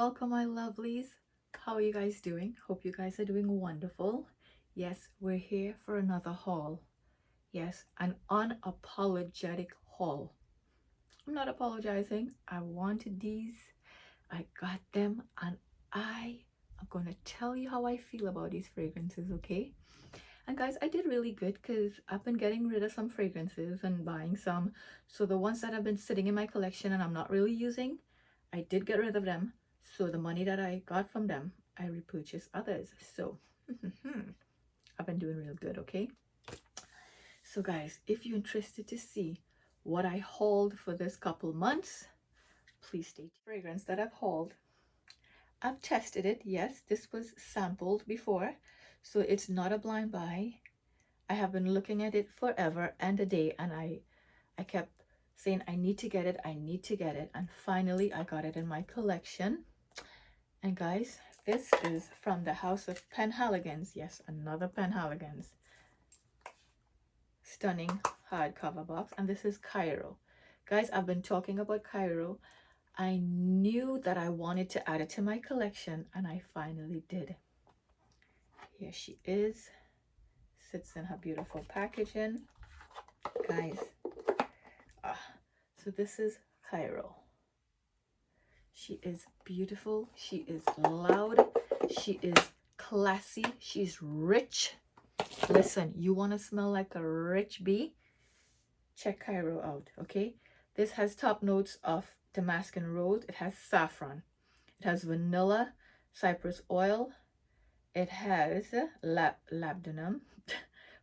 welcome my lovelies. How are you guys doing? Hope you guys are doing wonderful. Yes, we're here for another haul. Yes, an unapologetic haul. I'm not apologizing. I wanted these, I got them, and I am gonna tell you how I feel about these fragrances, okay? And guys, I did really good because I've been getting rid of some fragrances and buying some. So the ones that have been sitting in my collection and I'm not really using, I did get rid of them. So the money that I got from them, I repurchased others. So I've been doing real good, okay? So guys, if you're interested to see what I hauled for this couple months, please stay tuned. Fragrance that I've hauled, I've tested it. Yes, this was sampled before, so it's not a blind buy. I have been looking at it forever and a day, and I kept saying I need to get it, I need to get it, and finally I got it in my collection. And guys, this is from the house of Penhaligons. Yes, another Penhaligons. Stunning hardcover box, and this is Cairo. Guys, I've been talking about Cairo. I knew that I wanted to add it to my collection, and I finally did. Here she is. Sits in her beautiful packaging. Guys, so this is Cairo. She is beautiful. She is loud. She is classy. She's rich. Listen, you want to smell like a rich bee? Check Cairo out, okay? This has top notes of Damascus rose. It has saffron. It has vanilla, cypress oil. It has labdanum,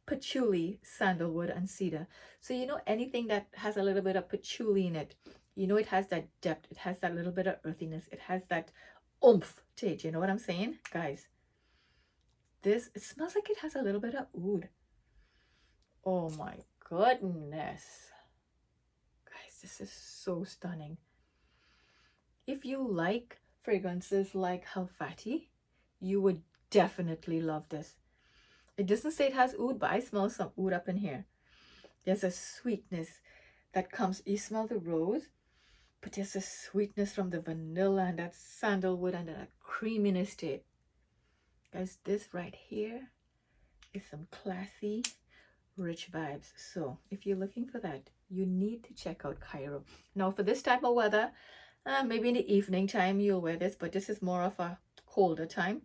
patchouli, sandalwood, and cedar. So you know, anything that has a little bit of patchouli in it, you know, it has that depth. It has that little bit of earthiness. It has that oomph to it. You know what I'm saying, guys? This, it smells like it has a little bit of oud. Oh my goodness. Guys, this is so stunning. If you like fragrances like Halfati, you would definitely love this. It doesn't say it has oud, but I smell some oud up in here. There's a sweetness that comes, you smell the rose, but there's a sweetness from the vanilla and that sandalwood and that creaminess to it. Guys, this right here is some classy, rich vibes. So if you're looking for that, you need to check out Cairo. Now for this type of weather, maybe in the evening time you'll wear this, but this is more of a colder time.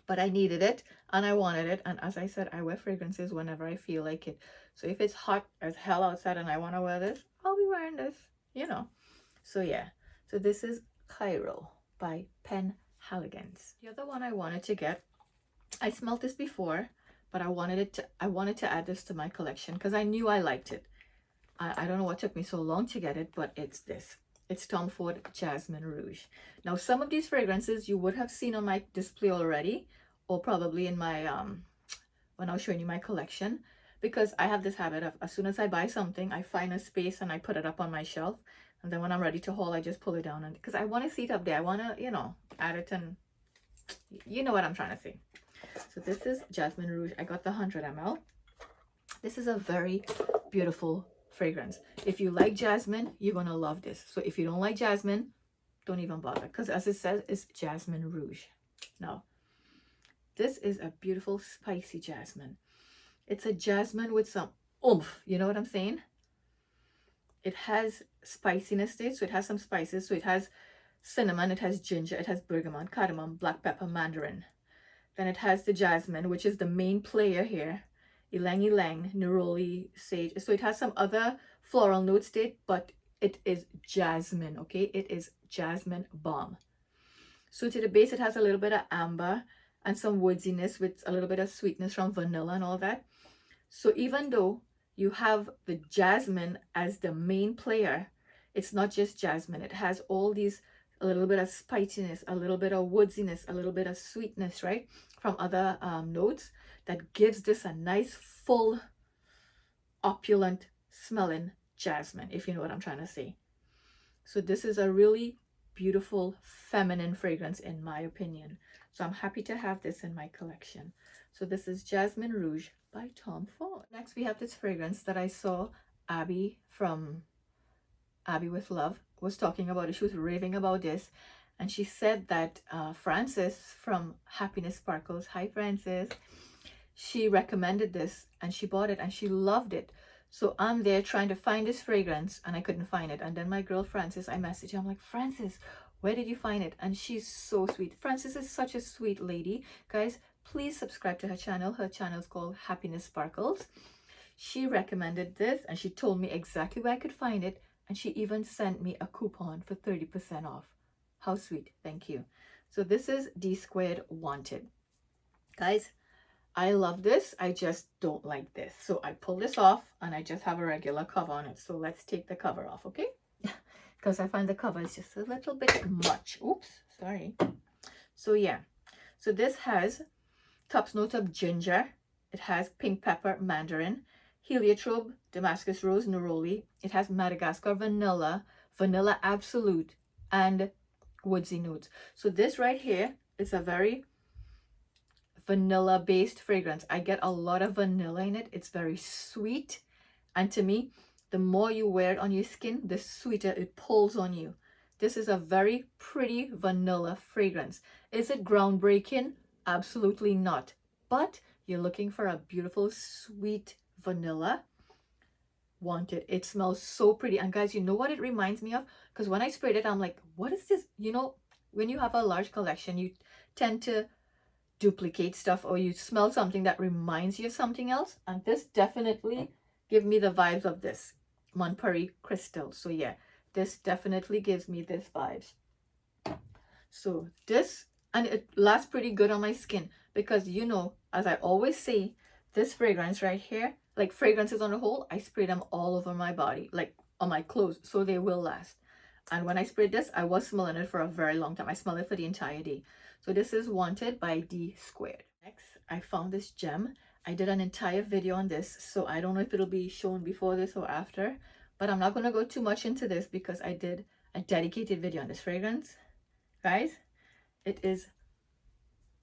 But I needed it and I wanted it, and as I said, I wear fragrances whenever I feel like it. So if it's hot as hell outside and I want to wear this, I'll be wearing this, you know. So yeah, so this is Cairo by Penhaligons. The other one I wanted to get, I smelled this before, but I wanted to add this to my collection because I knew I liked it. I don't know what took me so long to get it, but it's this. It's Tom Ford Jasmine Rouge. Now, some of these fragrances you would have seen on my display already, or probably in my when I was showing you my collection, because I have this habit of, as soon as I buy something, I find a space and I put it up on my shelf, and then when I'm ready to haul, I just pull it down, and because I want to see it up there, I want to, you know, add it, and you know what I'm trying to say. So this is Jasmine Rouge. I got the 100 ml. This is a very beautiful fragrance. If you like jasmine, you're gonna love this. So if you don't like jasmine, don't even bother, because as it says, it's Jasmine Rouge. Now, this is a beautiful spicy jasmine. It's a jasmine with some oomph, you know what I'm saying? It has spiciness to it, so it has some spices. So it has cinnamon, it has ginger, it has bergamot, cardamom, black pepper, mandarin. Then it has the jasmine, which is the main player here. Ylang ylang, neroli, sage. So it has some other floral notes to it, but it is jasmine, okay? It is jasmine bomb. So to the base, it has a little bit of amber and some woodiness with a little bit of sweetness from vanilla and all that. So even though you have the jasmine as the main player, it's not just jasmine. It has all these, a little bit of spiciness, a little bit of woodiness, a little bit of sweetness, right, from other notes, that gives this a nice, full, opulent smelling jasmine, if you know what I'm trying to say. So this is a really beautiful feminine fragrance in my opinion. So I'm happy to have this in my collection. So this is Jasmine Rouge by Tom Ford. Next we have this fragrance that I saw Abby from Abby with Love was talking about it. She was raving about this, and she said that Frances from Happiness Sparkles, hi Frances, she recommended this and she bought it and she loved it. So I'm there trying to find this fragrance and I couldn't find it. And then my girl Frances, I messaged her, I'm like, Frances, where did you find it? And she's so sweet. Frances is such a sweet lady. Guys, please subscribe to her channel. Her channel is called Happiness Sparkles. She recommended this and she told me exactly where I could find it. And she even sent me a coupon for 30% off. How sweet. Thank you. So this is Dsquared Wanted. Guys, I love this. I just don't like this. So I pull this off and I just have a regular cover on it. So let's take the cover off, okay? Because I find the cover is just a little bit much. Oops, sorry. So yeah. So this has tops note of ginger. It has pink pepper, mandarin, heliotrope, Damascus rose, neroli. It has Madagascar vanilla, vanilla absolute, and woodsy notes. So this right here is a very vanilla based fragrance. I get a lot of vanilla in it. It's very sweet, and to me, the more you wear it on your skin, the sweeter it pulls on you. This is a very pretty vanilla fragrance. Is it groundbreaking? Absolutely not. But you're looking for a beautiful sweet vanilla, want it. It smells so pretty. And guys, you know what it reminds me of? Because when I sprayed it, I'm like, what is this? You know, when you have a large collection, you tend to duplicate stuff, or you smell something that reminds you of something else, and this definitely give me the vibes of this Memo Paris crystal. So yeah, this definitely gives me this vibes. So this, and it lasts pretty good on my skin, because you know, as I always say, this fragrance right here, like fragrances on the whole, I spray them all over my body, like on my clothes, so they will last. And when I sprayed this, I was smelling it for a very long time. I smelled it for the entire day. So this is Wanted by Dsquared. Next, I found this gem. I did an entire video on this, so I don't know if it'll be shown before this or after, but I'm not going to go too much into this because I did a dedicated video on this fragrance. Guys, it is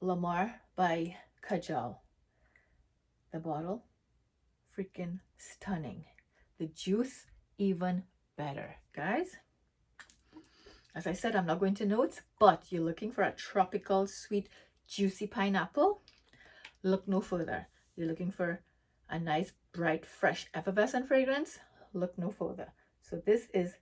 Lamar by Kajal. The bottle, freaking stunning. The juice, even better. Guys, as I said, I'm not going to notes, but you're looking for a tropical, sweet, juicy pineapple, look no further. You're looking for a nice, bright, fresh, effervescent fragrance, look no further. So this is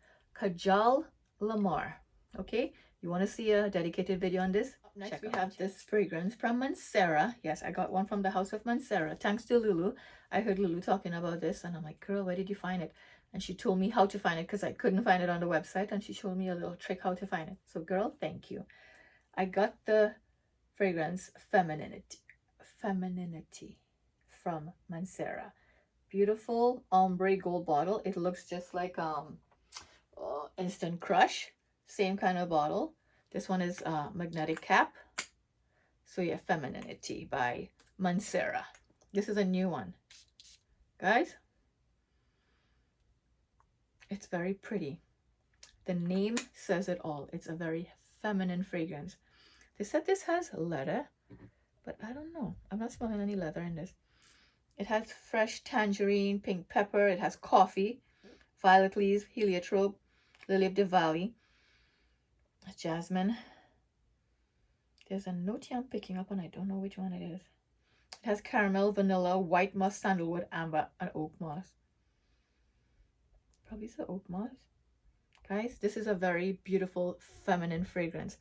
Kajal Lamar, okay? You want to see a dedicated video on this? Up next, we have this fragrance from Mancera. Yes, I got one from the house of Mancera. Thanks to Lulu. I heard Lulu talking about this, and I'm like, girl, where did you find it? And she told me how to find it because I couldn't find it on the website, and she showed me a little trick how to find it. So girl, thank you. I got the fragrance Femininity from Mancera. Beautiful ombre gold bottle. It looks just like Instant Crush. Same kind of bottle. This one is magnetic cap. So yeah, Femininity by Mancera. This is a new one. Guys, it's very pretty. The name says it all. It's a very feminine fragrance. They said this has leather, but I don't know. I'm not smelling any leather in this. It has fresh tangerine, pink pepper. It has coffee, violet leaves, heliotrope, lily of the valley, jasmine. There's a note here I'm picking up and I don't know which one it is. It has caramel, vanilla, white moss, sandalwood, amber, and oak moss. Probably it's the oak moss. Guys, this is a very beautiful feminine fragrance.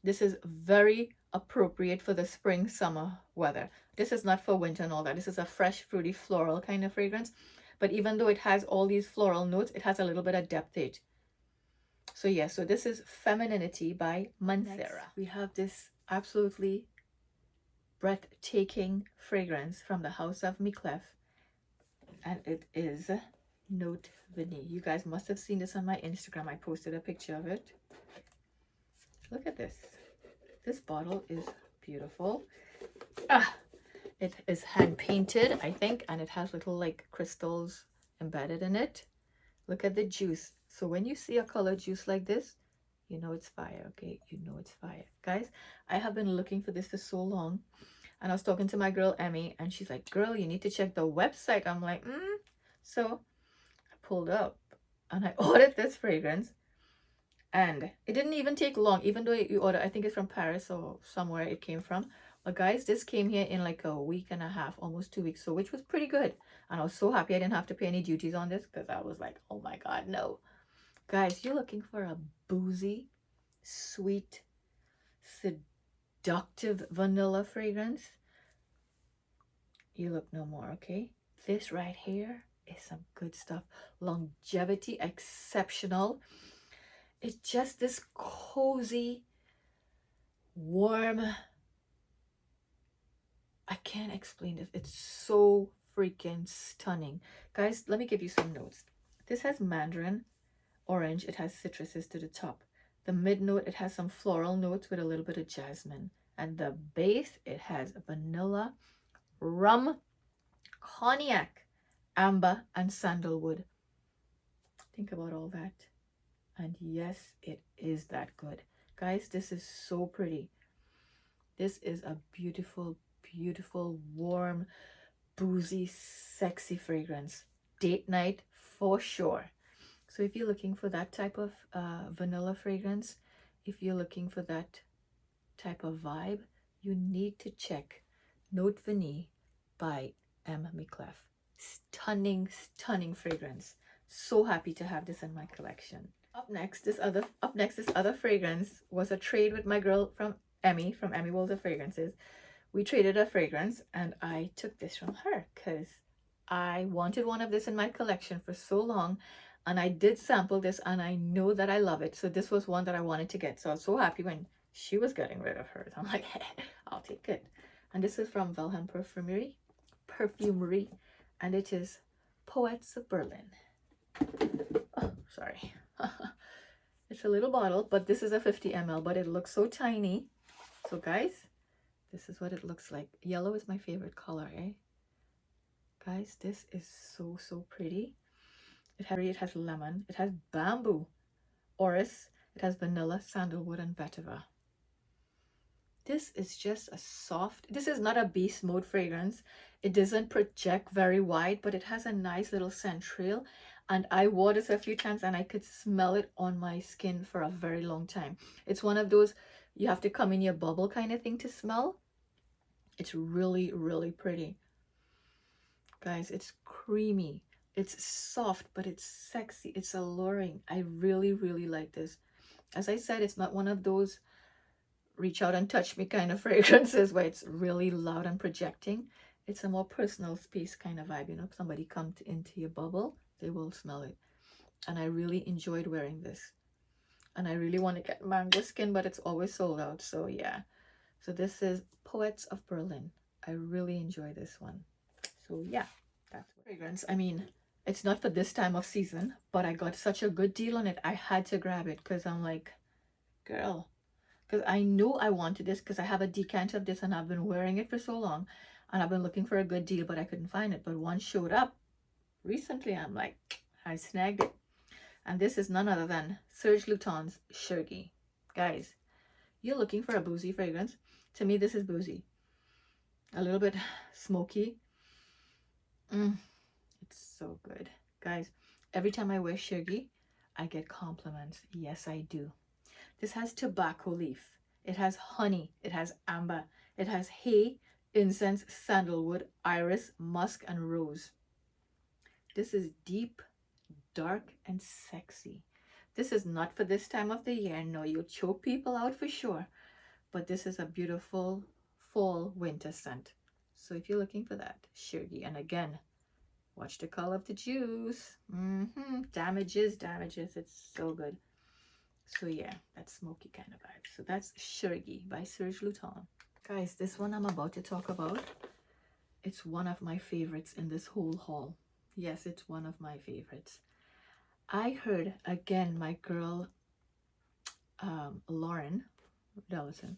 This is very appropriate for the spring summer weather. This is not for winter and all that. This is a fresh, fruity, floral kind of fragrance. But even though it has all these floral notes, it has a little bit of depth to it. So yeah, so this is Femininity by Mancera. Next, we have this absolutely breathtaking fragrance from the house of M.Micallef, and it is Note Vanille. You guys must have seen this on my Instagram. I posted a picture of it. Look at this. This bottle is beautiful. It is hand painted, I think, and it has little like crystals embedded in it. Look at the juice. So when you see a color juice like this, you know it's fire, okay? You know it's fire. Guys, I have been looking for this for so long, and I was talking to my girl Emmy, and she's like, girl, you need to check the website. I'm like, So I pulled up and I ordered this fragrance, And it didn't even take long, even though you order, I think it's from Paris or somewhere it came from. But guys, this came here in like a week and a half, almost 2 weeks, so which was pretty good. And I was so happy I didn't have to pay any duties on this, because I was like, oh my god, no. Guys, you're looking for a boozy, sweet, seductive vanilla fragrance, you look no more, okay? This right here is some good stuff. Longevity, exceptional. It's just this cozy, warm, I can't explain this. It's so freaking stunning. Guys, let me give you some notes. This has mandarin, orange. It has citruses to the top. The mid note, it has some floral notes with a little bit of jasmine. And the base, it has vanilla, rum, cognac, amber, and sandalwood. Think about all that. And yes, it is that good. Guys, this is so pretty. This is a beautiful, beautiful, warm, boozy, sexy fragrance. Date night for sure. So if you're looking for that type of vanilla fragrance, if you're looking for that type of vibe, you need to check Note Vanille by M.Micallef. Stunning, stunning fragrance. So happy to have this in my collection. Up next, this other fragrance was a trade with my girl from Emmy World of Fragrances. We traded a fragrance and I took this from her because I wanted one of this in my collection for so long, and I did sample this and I know that I love it. So this was one that I wanted to get. So I was so happy when she was getting rid of hers. I'm like, hey, I'll take it. And this is from Velhan Perfumery, and it is Poets of Berlin. Oh, sorry. It's a little bottle, but this is a 50 ml, but it looks so tiny. So guys, this is what it looks like. Yellow is my favorite color, eh? Guys, this is so, so pretty. It has lemon, it has bamboo, orris, it has vanilla, sandalwood, and vetiver. This is just a soft, this is not a beast mode fragrance. It doesn't project very wide, but it has a nice little scent trail. And I wore this a few times and I could smell it on my skin for a very long time. It's one of those, you have to come in your bubble kind of thing to smell. It's really, really pretty. Guys, it's creamy. It's soft, but it's sexy. It's alluring. I really, really like this. As I said, it's not one of those reach out and touch me kind of fragrances where it's really loud and projecting. It's a more personal space kind of vibe. You know, if somebody comes into your bubble, they will smell it. And I really enjoyed wearing this. And I really want to get mango skin, but it's always sold out. So yeah. So this is Poets of Berlin. I really enjoy this one. So yeah, that's fragrance. I mean, it's not for this time of season, but I got such a good deal on it. I had to grab it because I'm like, girl, because I knew I wanted this because I have a decanter of this and I've been wearing it for so long, and I've been looking for a good deal, but I couldn't find it. But one showed up recently. I'm like, I snagged it. And this is none other than Serge Lutens Chergui. Guys, you're looking for a boozy fragrance. To me, this is boozy. A little bit smoky. It's so good. Guys, every time I wear Chergui, I get compliments. Yes, I do. This has tobacco leaf. It has honey. It has amber. It has hay, incense, sandalwood, iris, musk, and rose. This is deep, dark, and sexy. This is not for this time of the year. No, you'll choke people out for sure. But this is a beautiful fall winter scent. So if you're looking for that, Chergui. And again, watch the color of the juice. Damages. It's so good. So yeah, that smoky kind of vibe. So that's Chergui by Serge Lutens. Guys, this one I'm about to talk about, it's one of my favorites in this whole haul. Yes, it's one of my favorites. I heard, again, my girl, Lauren Dellison,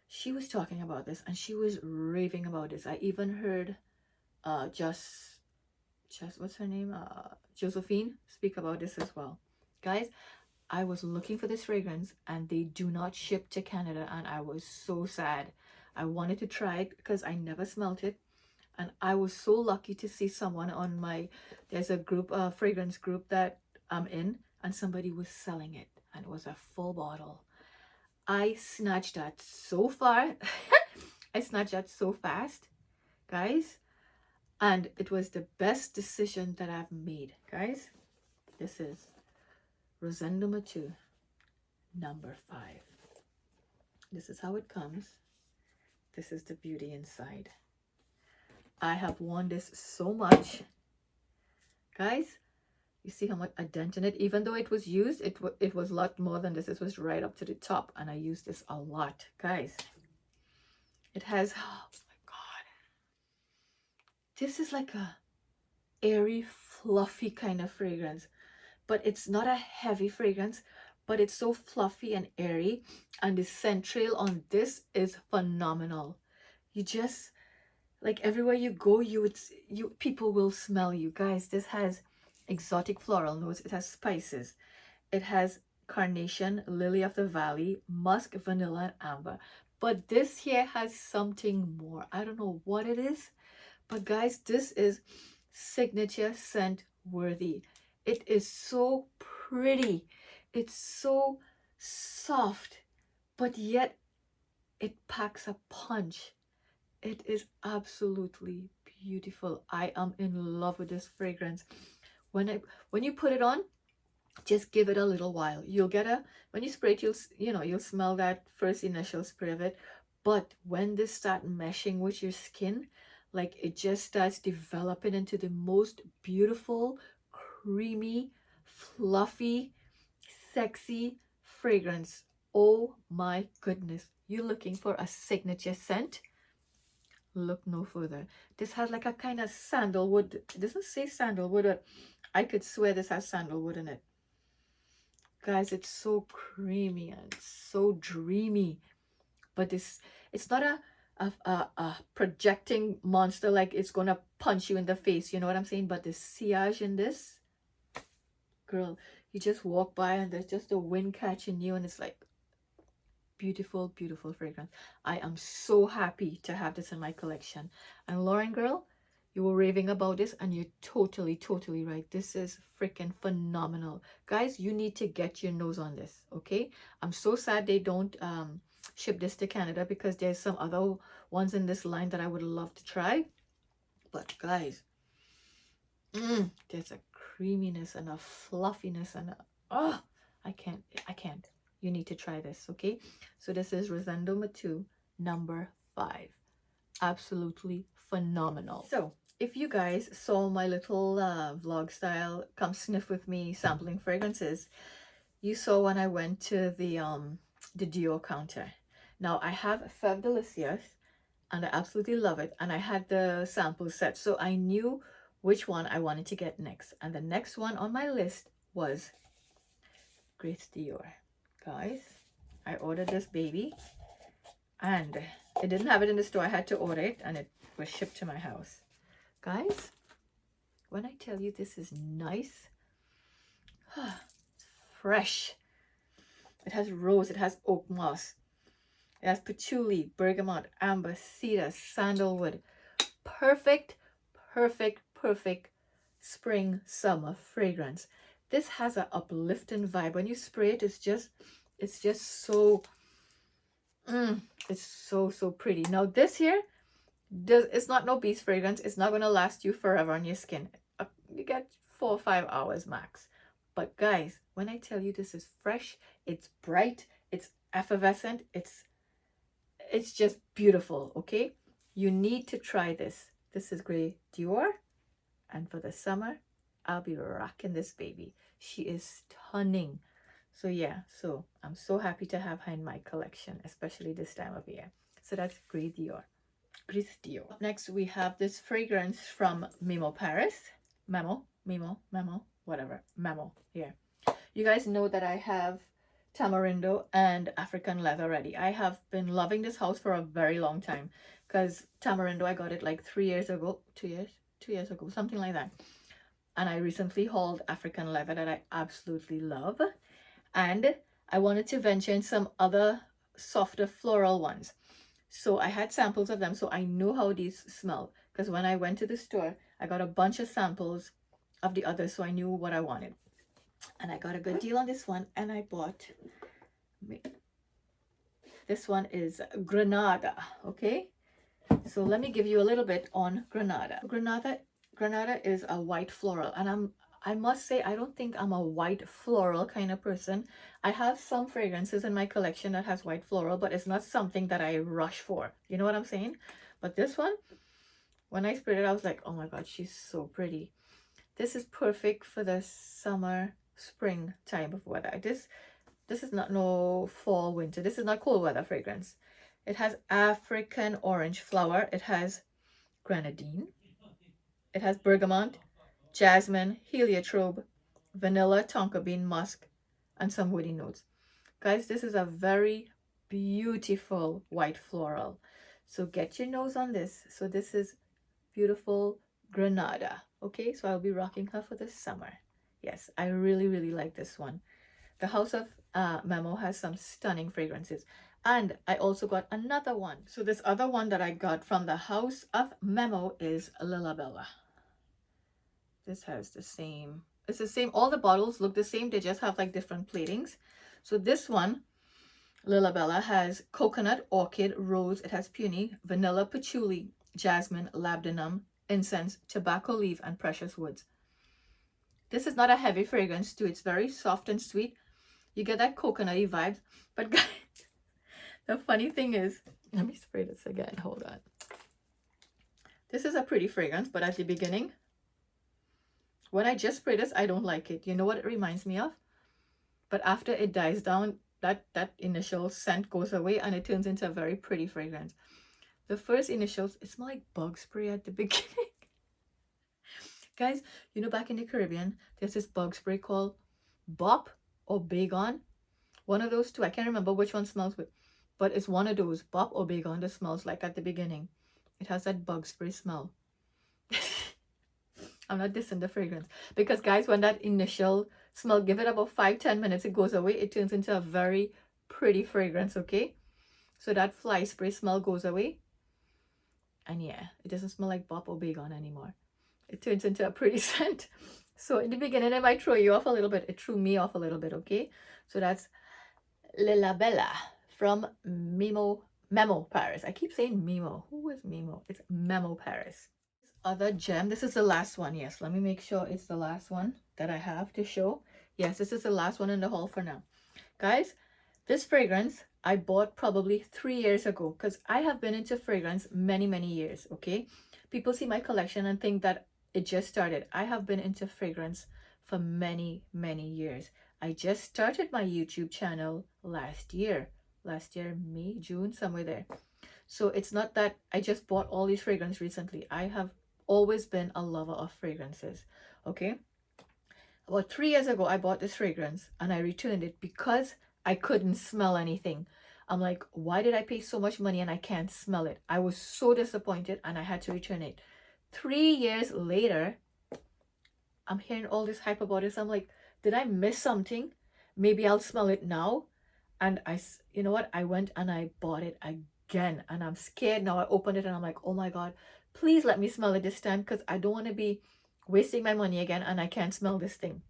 she was talking about this and she was raving about this. I even heard what's her name? Josephine speak about this as well. Guys, I was looking for this fragrance and they do not ship to Canada, and I was so sad. I wanted to try it because I never smelt it, and I was so lucky to see someone on there's a group, fragrance group that I'm in, and somebody was selling it. and it was a full bottle. I snatched that so far. I snatched that so fast, guys, and it was the best decision that I've made, guys. This is Rosendu Mateu number 5. This is how it comes. This is the beauty inside. I have worn this so much, guys. You see how much a dent in it, even though it was used, it was a lot more than this. It was right up to the top, and I used this a lot, guys. It has, oh my God, this is like a airy, fluffy kind of fragrance, but it's not a heavy fragrance, but it's so fluffy and airy, and the scent trail on this is phenomenal. You just, like, everywhere you go, people will smell you, guys. This has exotic floral notes. It has spices. It has carnation, lily of the valley, musk, vanilla, and amber. But this here has something more. I don't know what it is, but guys, this is signature scent worthy. It is so pretty. It's so soft, but yet it packs a punch. It is absolutely beautiful. I am in love with this fragrance. When you put it on, just give it a little while. You'll get when you spray it, you'll smell that first initial spray of it. But when this starts meshing with your skin, like, it just starts developing into the most beautiful, creamy, fluffy, sexy fragrance. Oh my goodness. You're looking for a signature scent? Look no further. This has like a kind of sandalwood. It doesn't say sandalwood, but I could swear this has sandalwood in it. Guys, it's so creamy and so dreamy. But it's not a projecting monster, like it's gonna punch you in the face, you know what I'm saying? But the sillage in this, girl, you just walk by and there's just the wind catching you, and it's like beautiful, beautiful fragrance. I am so happy to have this in my collection. And Lauren, girl, you were raving about this, and you're totally right. This is freaking phenomenal. Guys, you need to get your nose on this, okay? I'm so sad they don't ship this to Canada, because there's some other ones in this line that I would love to try. But guys, there's a creaminess and a fluffiness and I can't. You need to try this, okay? So this is Rosendu Mateu number 5. Absolutely phenomenal. So if you guys saw my little vlog style come sniff with me sampling fragrances, you saw when I went to the Dior counter. Now I have Fève Delicious and I absolutely love it, and I had the sample set, so I knew which one I wanted to get next. And the next one on my list was Gris Dior. Guys, I ordered this baby, and it didn't have it in the store. I had to order it, and it was shipped to my house. Guys, when I tell you this is nice, it's fresh. It has rose, it has oak moss, it has patchouli, bergamot, amber, cedar, sandalwood. Perfect spring summer fragrance. This has an uplifting vibe. When you spray it, it's just so it's so pretty. Now this here it's not no beast fragrance. It's not going to last you forever on your skin. You get 4 or 5 hours max. But guys, when I tell you this is fresh, it's bright, it's effervescent, it's just beautiful, okay? You need to try this. This is Gris Dior, and for the summer, I'll be rocking this baby. She is stunning. So yeah, so I'm so happy to have her in my collection, especially this time of year. So that's Gris Dior. Gris Dior. Up next, we have this fragrance from Memo Paris. Memo, whatever. Memo, here. You guys know that I have Tamarindo and African leather already. I have been loving this house for a very long time, because Tamarindo, I got it like 3 years ago, 2 years ago, something like that. And I recently hauled African leather that I absolutely love. And I wanted to venture in some other softer floral ones. So I had samples of them, so I know how these smell. Because when I went to the store, I got a bunch of samples of the others, so I knew what I wanted. And I got a good deal on this one, and I bought, this one is Granada, okay? So let me give you a little bit on Granada. Granada is a white floral, and I must say, I don't think I'm a white floral kind of person. I have some fragrances in my collection that has white floral, but it's not something that I rush for. You know what I'm saying? But this one, when I sprayed it, I was like, oh my God, she's so pretty. This is perfect for the summer, spring time of weather. This is not no fall, winter. This is not cold weather fragrance. It has African orange flower. It has grenadine. It has bergamot, jasmine, heliotrope, vanilla, tonka bean, musk, and some woody notes. Guys, this is a very beautiful white floral. So get your nose on this. So this is beautiful Granada. Okay, so I'll be rocking her for the summer. Yes, I really, really like this one. The House of Memo has some stunning fragrances. And I also got another one. So this other one that I got from the House of Memo is Lilabela. This has the same, it's the same, all the bottles look the same, they just have like different platings. So this one, Lilabela, has coconut, orchid, rose, it has peony, vanilla, patchouli, jasmine, labdanum, incense, tobacco leaf, and precious woods. This is not a heavy fragrance too. It's very soft and sweet. You get that coconutty vibe. But guys, the funny thing is, let me spray this again. Hold on. This is a pretty fragrance, but at the beginning, when I just spray this, I don't like it. You know what it reminds me of? But after it dies down, that initial scent goes away and it turns into a very pretty fragrance. The first initials, it smells like bug spray at the beginning. Guys, you know, back in the Caribbean, there's this bug spray called Bop or Baygon. One of those two. I can't remember which one smells with, but it's one of those, Bop or Baygon, that smells like at the beginning. It has that bug spray smell. I'm not dissing the fragrance. Because guys, when that initial smell, give it about 5-10 minutes, it goes away. It turns into a very pretty fragrance, okay? So that fly spray smell goes away. And yeah, it doesn't smell like Bop or Baygon anymore. It turns into a pretty scent. So in the beginning, it might throw you off a little bit. It threw me off a little bit, okay? So that's Lilabela from Memo Paris. I keep saying Memo. Who is Memo? It's Memo Paris. Other gem. This is the last one. Yes, let me make sure it's the last one that I have to show. Yes, this is the last one in the haul for now. Guys, this fragrance I bought probably 3 years ago because I have been into fragrance many years, okay? People see my collection and think that it just started. I have been into fragrance for many years. I just started my YouTube channel last year, May, June, somewhere there. So it's not that I just bought all these fragrances recently. I have always been a lover of fragrances, okay? About 3 years ago, I bought this fragrance and I returned it because I couldn't smell anything. I'm like, why did I pay so much money and I can't smell it? I was so disappointed and I had to return it. 3 years later, I'm hearing all this hype about this. I'm like, did I miss something? Maybe I'll smell it now. And you know what? I went and I bought it again. And I'm scared now. I opened it and I'm like, oh my God, please let me smell it this time because I don't want to be wasting my money again and I can't smell this thing.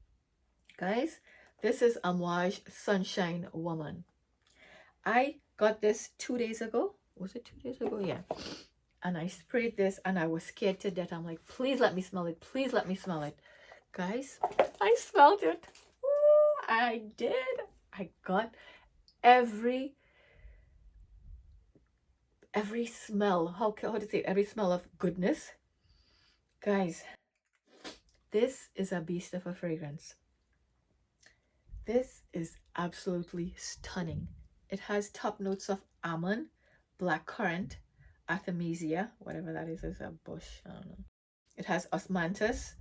Guys, this is Amouge Sunshine Woman. I got this 2 days ago. Was it 2 days ago? Yeah. And I sprayed this and I was scared to death. I'm like, please let me smell it. Please let me smell it. Guys, I smelled it. Ooh, I did. I got every smell. How to say it? Every smell of goodness. Guys, this is a beast of a fragrance. This is absolutely stunning. It has top notes of almond, blackcurrant, artemisia, whatever that is a bush, I don't know. It has osmanthus,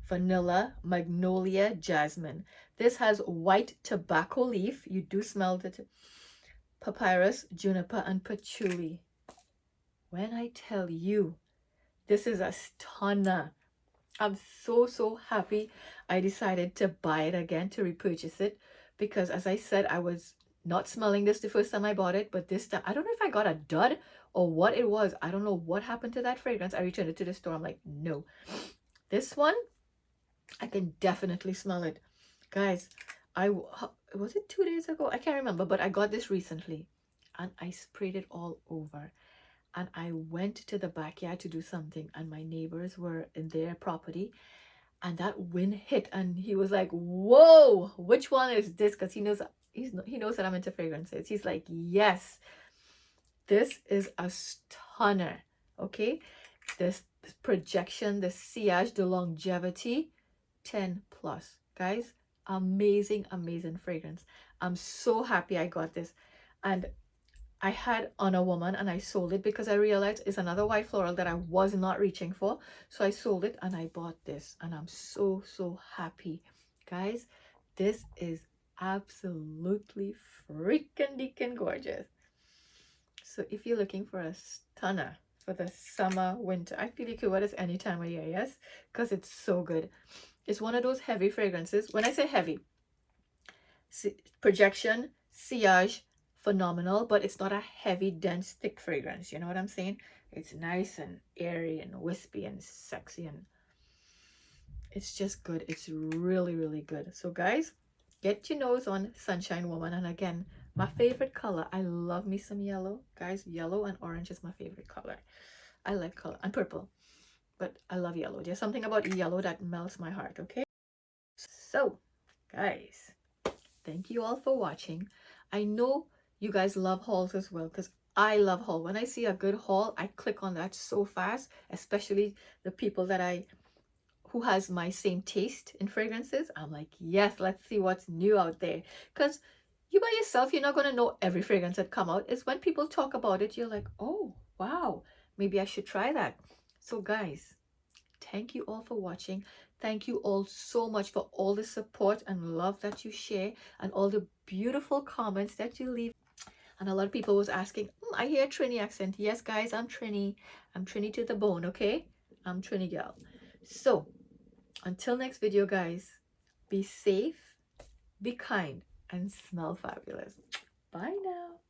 vanilla, magnolia, jasmine. This has white tobacco leaf. You do smell the papyrus, juniper, and patchouli. When I tell you, this is a stunner. I'm so happy I decided to buy it again, to repurchase it, because as I said, I was not smelling this the first time I bought it, but this time, I don't know if I got a dud or what it was. I don't know what happened to that fragrance. I returned it to the store. I'm like, no. This one, I can definitely smell it. Guys, was it 2 days ago? I can't remember, but I got this recently and I sprayed it all over. And I went to the backyard to do something, and my neighbors were in their property, and that wind hit, and he was like, whoa, which one is this? Because he knows that I'm into fragrances. He's like, yes, this is a stunner. Okay, this projection, the sillage, the longevity, 10 plus. Guys, amazing, amazing fragrance. I'm so happy I got this. And I had on a woman and I sold it because I realized it's another white floral that I was not reaching for. So I sold it and I bought this, and I'm so, so happy. Guys, this is absolutely freaking deakin' gorgeous. So if you're looking for a stunner for the summer, winter, I feel you could wear this any time of year, yes? Because it's so good. It's one of those heavy fragrances. When I say heavy, projection, sillage, phenomenal, but it's not a heavy, dense, thick fragrance. You know what I'm saying? It's nice and airy and wispy and sexy, and it's just good. It's really, really good. So guys, get your nose on Sunshine Woman. And again, my favorite color, I love me some yellow. Guys, yellow and orange is my favorite color. I like color, and purple, but I love yellow. There's something about yellow that melts my heart. Okay, so guys, thank you all for watching. I know you guys love hauls as well, because I love haul. When I see a good haul, I click on that so fast, especially the people that who has my same taste in fragrances. I'm like, yes, let's see what's new out there. Because you by yourself, you're not going to know every fragrance that come out. It's when people talk about it, you're like, oh, wow, maybe I should try that. So guys, thank you all for watching. Thank you all so much for all the support and love that you share, and all the beautiful comments that you leave. And a lot of people was asking, I hear Trini accent. Yes, guys, I'm Trini. I'm Trini to the bone, okay? I'm Trini girl. So, until next video, guys, be safe, be kind, and smell fabulous. Bye now.